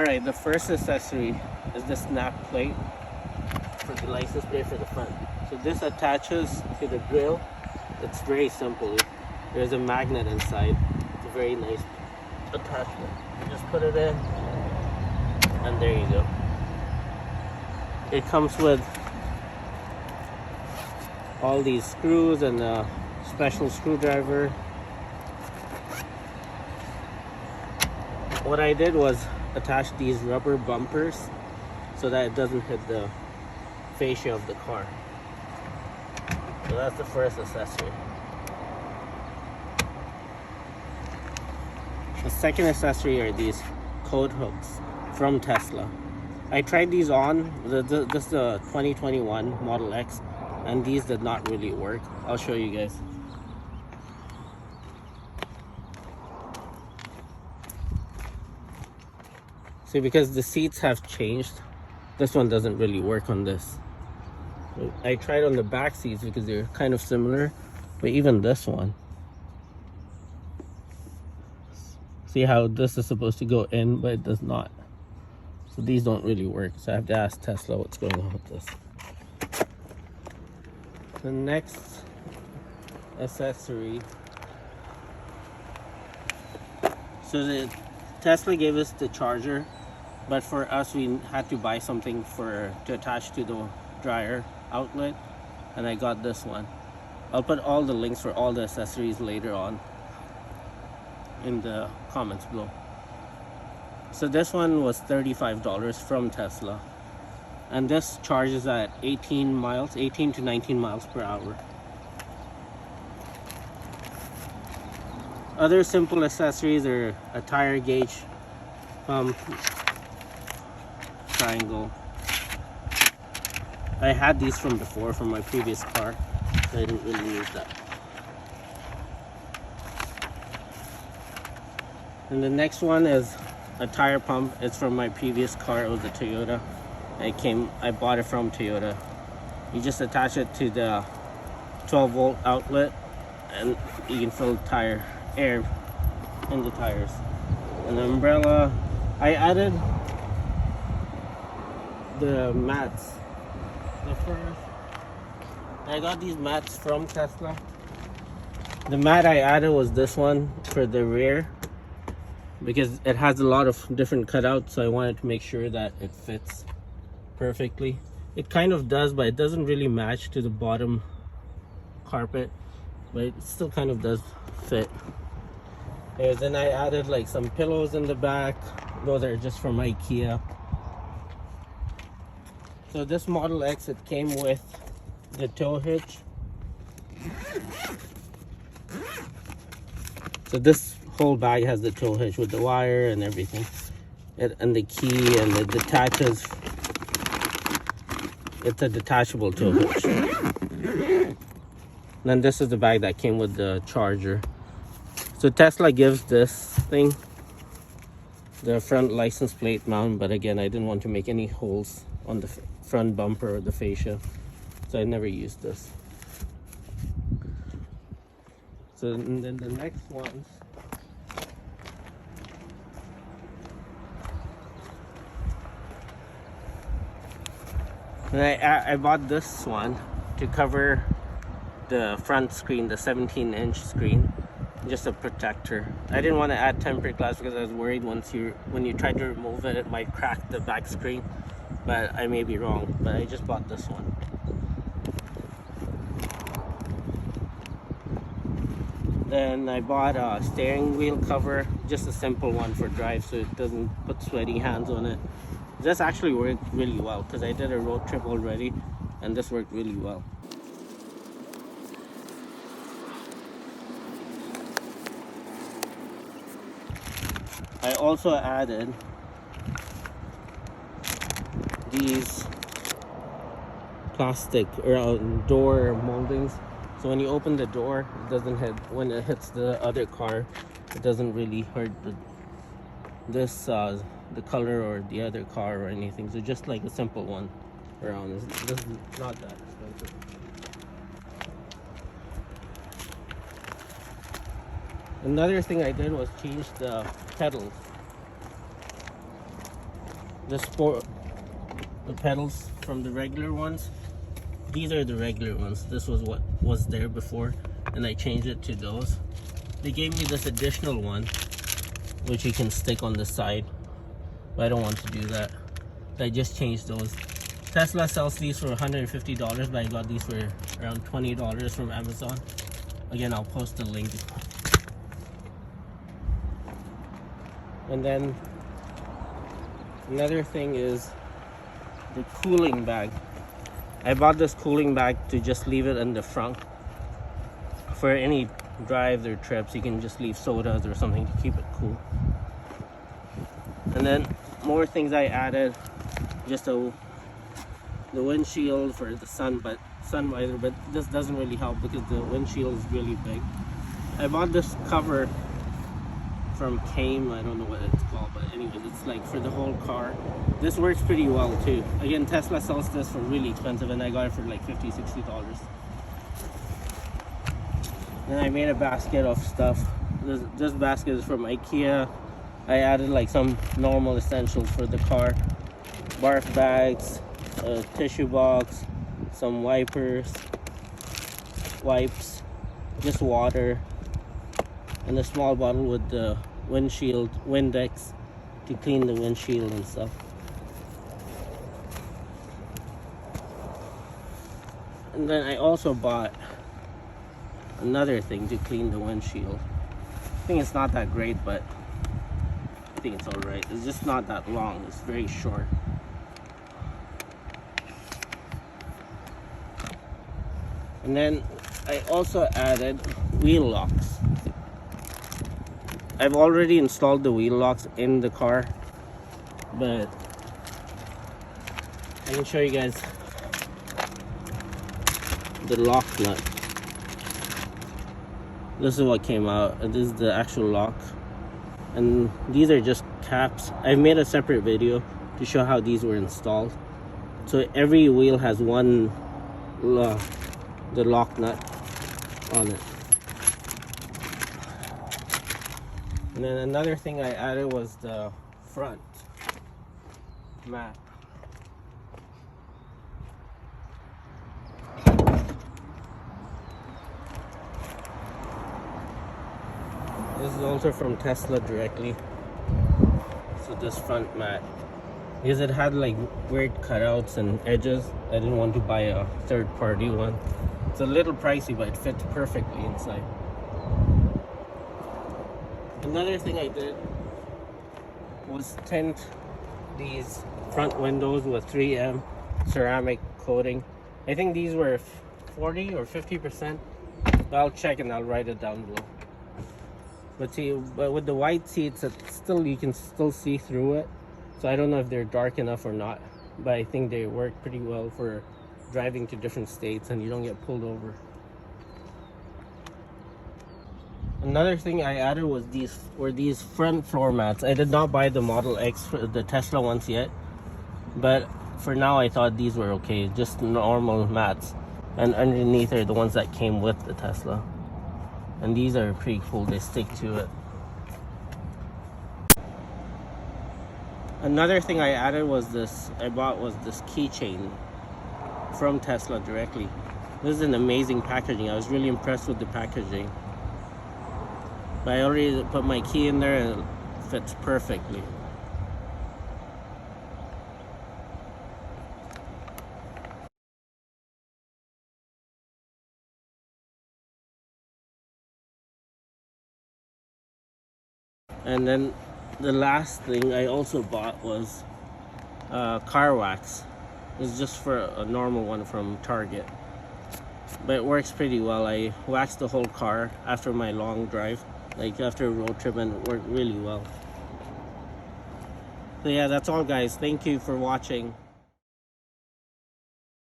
Alright, the first accessory is the snap plate for the license plate for the front. So this attaches to the grill. It's very simple. There's a magnet inside. It's a very nice attachment. You just put it in and there you go. It comes with all these screws and a special screwdriver. What I did was attach these rubber bumpers so that it doesn't hit the fascia of the car. So that's the first accessory. The second accessory are these coat hooks from Tesla. I tried these on, this is the 2021 Model X, and these did not really work. I'll show you guys. See, because the seats have changed, this one doesn't really work on this. I tried on the back seats because they're kind of similar, but even this one. See how this is supposed to go in, but it does not. So these don't really work. So I have to ask Tesla what's going on with this. The next accessory. So the Tesla gave us the charger, but for us we had to buy something to attach to the dryer outlet, and I got this one. I'll put all the links for all the accessories later on in the comments below. So this one was $35 from Tesla, and this charges at 18 to 19 miles per hour. Other simple accessories are a tire gauge, pump, triangle. I had these from before from my previous car, so I didn't really use that. And the next one is a tire pump. It's from my previous car. It was a Toyota. I bought it from Toyota. You just attach it to the 12-volt outlet, and you can fill air in the tires. An umbrella. I added the mats. I got these mats from Tesla. The mat I added was this one for the rear, because it has a lot of different cutouts, so I wanted to make sure that it fits perfectly. It kind of does, but it doesn't really match to the bottom carpet, but it still kind of does fit. And then I added like some pillows in the back. Those are just from Ikea. So this Model X, it came with the tow hitch. So this whole bag has the tow hitch with the wire and everything, and the key, and it detaches. It's a detachable tow hitch. And then this is the bag that came with the charger. So Tesla gives this thing the front license plate mount, but again, I didn't want to make any holes on the front bumper or the fascia, so I never used this. So and then the next ones, and I bought this one to cover the front screen, the 17-inch screen, just a protector. I didn't want to add tempered glass because I was worried when you try to remove it, it might crack the back screen, but I may be wrong. But I just bought this one. Then I bought a steering wheel cover, just a simple one for drive, so it doesn't put sweaty hands on it. This actually worked really well because I did a road trip already, and this worked really well. I also added these plastic door moldings, so when you open the door, it doesn't hit, when it hits the other car, it doesn't really hurt the color or the other car or anything. So just like a simple one around. This is not that expensive. Another thing I did was change the pedals. the pedals from the regular ones. These are the regular ones. This was what was there before, and I changed it to those. They gave me this additional one, which you can stick on the side, but I don't want to do that. I just changed those. Tesla sells these for $150, but I got these for around $20 from Amazon. Again, I'll post the link. And then another thing is the cooling bag. I bought this cooling bag to just leave it in the front. For any drives or trips, you can just leave sodas or something to keep it cool. And then more things I added, just the windshield for the sun visor, but this doesn't really help because the windshield is really big. I bought this cover from KAYME, I don't know what it's called, but anyways, it's like for the whole car. This works pretty well too. Again, Tesla sells this for really expensive, and I got it for like $50–$60. Then I made a basket of stuff. This basket is from Ikea. I added like some normal essentials for the car. Barf bags, a tissue box, some wipers, wipes, just water, and a small bottle with the windshield, Windex, to clean the windshield and stuff. And then I also bought another thing to clean the windshield. I think it's not that great, but I think it's alright. It's just not that long, it's very short. And then I also added wheel locks. I've already installed the wheel locks in the car, but I can show you guys the lock nut. This is what came out. This is the actual lock, and these are just caps. I made a separate video to show how these were installed. So every wheel has one the lock nut on it. And then another thing I added was the front mat. This is also from Tesla directly. So this front mat, because it had like weird cutouts and edges, I didn't want to buy a third-party one. It's a little pricey, but it fits perfectly inside. Another thing I did was tint these front windows with 3M ceramic coating. I think these were 40 or 50%. I'll check and I'll write it down below. But see, but with the white seats, it's still, you can still see through it. So I don't know if they're dark enough or not, but I think they work pretty well for driving to different states and you don't get pulled over. Another thing I added was these front floor mats. I did not buy the Model X for the Tesla ones yet, but for now I thought these were okay, just normal mats. And underneath are the ones that came with the Tesla. And these are pretty cool, they stick to it. Another thing I added was this keychain from Tesla directly. This is an amazing packaging. I was really impressed with the packaging. But I already put my key in there and it fits perfectly. And then the last thing I also bought was car wax. It's just for a normal one from Target, but it works pretty well. I waxed the whole car after my long drive, like after a road trip, and it worked really well. So yeah, that's all guys. Thank you for watching.